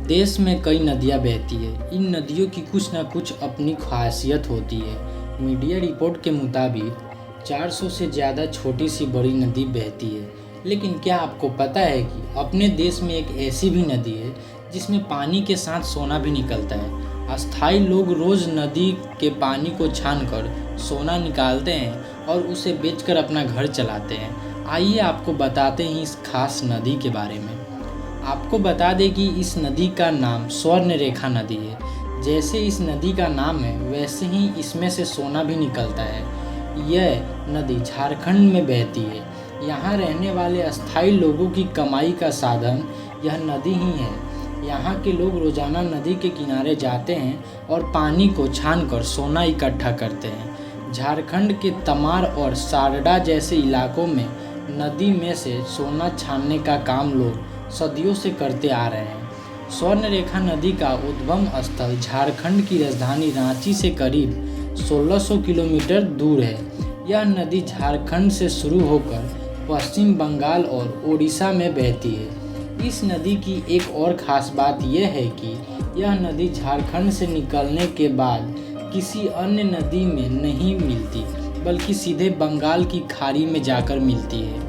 देश में कई नदियाँ बहती है। इन नदियों की कुछ न कुछ अपनी खासियत होती है। मीडिया रिपोर्ट के मुताबिक 400 से ज़्यादा छोटी सी बड़ी नदी बहती है। लेकिन क्या आपको पता है कि अपने देश में एक ऐसी भी नदी है जिसमें पानी के साथ सोना भी निकलता है। अस्थायी लोग रोज़ नदी के पानी को छानकर सोना निकालते हैं और उसे बेचकर अपना घर चलाते हैं। आइए आपको बताते हैं इस खास नदी के बारे में। आपको बता दें कि इस नदी का नाम स्वर्णरेखा नदी है। जैसे इस नदी का नाम है वैसे ही इसमें से सोना भी निकलता है। यह नदी झारखंड में बहती है। यहाँ रहने वाले अस्थायी लोगों की कमाई का साधन यह नदी ही है। यहाँ के लोग रोजाना नदी के किनारे जाते हैं और पानी को छानकर सोना इकट्ठा करते हैं। झारखंड के तमार और सारडा जैसे इलाकों में नदी में से सोना छानने का काम लोग सदियों से करते आ रहे हैं। स्वर्णरेखा नदी का उद्गम स्थल झारखंड की राजधानी रांची से करीब 1600 किलोमीटर दूर है। यह नदी झारखंड से शुरू होकर पश्चिम बंगाल और ओडिशा में बहती है। इस नदी की एक और ख़ास बात यह है कि यह नदी झारखंड से निकलने के बाद किसी अन्य नदी में नहीं मिलती, बल्कि सीधे बंगाल की खाड़ी में जाकर मिलती है।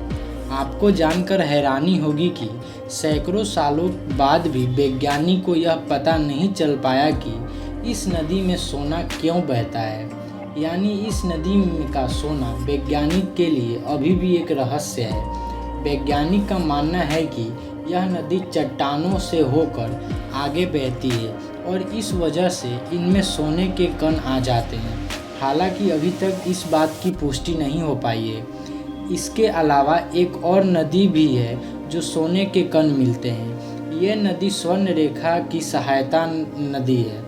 आपको जानकर हैरानी होगी कि सैकड़ों सालों बाद भी वैज्ञानिक को यह पता नहीं चल पाया कि इस नदी में सोना क्यों बहता है। यानी इस नदी का सोना वैज्ञानिक के लिए अभी भी एक रहस्य है। वैज्ञानिक का मानना है कि यह नदी चट्टानों से होकर आगे बहती है और इस वजह से इनमें सोने के कण आ जाते हैं। हालांकि अभी तक इस बात की पुष्टि नहीं हो पाई है। इसके अलावा एक और नदी भी है जो सोने के कण मिलते हैं। यह नदी स्वर्णरेखा की सहायता नदी है।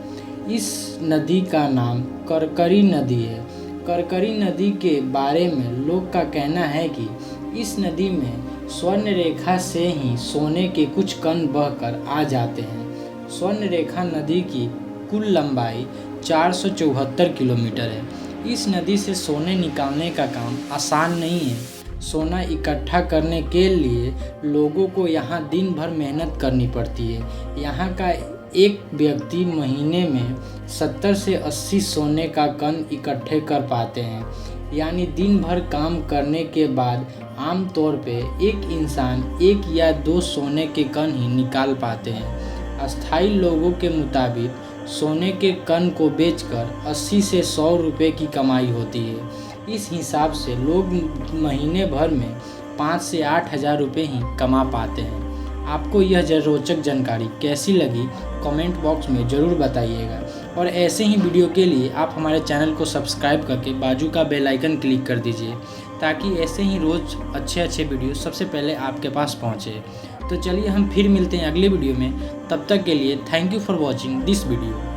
इस नदी का नाम करकरी नदी है। करकरी नदी के बारे में लोग का कहना है कि इस नदी में स्वर्णरेखा से ही सोने के कुछ कण बहकर आ जाते हैं। स्वर्णरेखा नदी की कुल लंबाई 474 किलोमीटर है। इस नदी से सोने निकालने का काम आसान नहीं है। सोना इकट्ठा करने के लिए लोगों को यहाँ दिन भर मेहनत करनी पड़ती है। यहाँ का एक व्यक्ति महीने में 70 से 80 सोने का कण इकट्ठे कर पाते हैं। यानी दिन भर काम करने के बाद आमतौर पे एक इंसान 1 या 2 सोने के कण ही निकाल पाते हैं। अस्थायी लोगों के मुताबिक सोने के कण को बेचकर 80 से 100 रुपये की कमाई होती है। इस हिसाब से लोग महीने भर में 5 से 8 हज़ार रुपये ही कमा पाते हैं। आपको यह रोचक जानकारी कैसी लगी कमेंट बॉक्स में ज़रूर बताइएगा। और ऐसे ही वीडियो के लिए आप हमारे चैनल को सब्सक्राइब करके बाजू का बेल आइकन क्लिक कर दीजिए, ताकि ऐसे ही रोज़ अच्छे वीडियो सबसे पहले आपके पास पहुँचे। तो चलिए हम फिर मिलते हैं अगले वीडियो में। तब तक के लिए thank you for watching this video.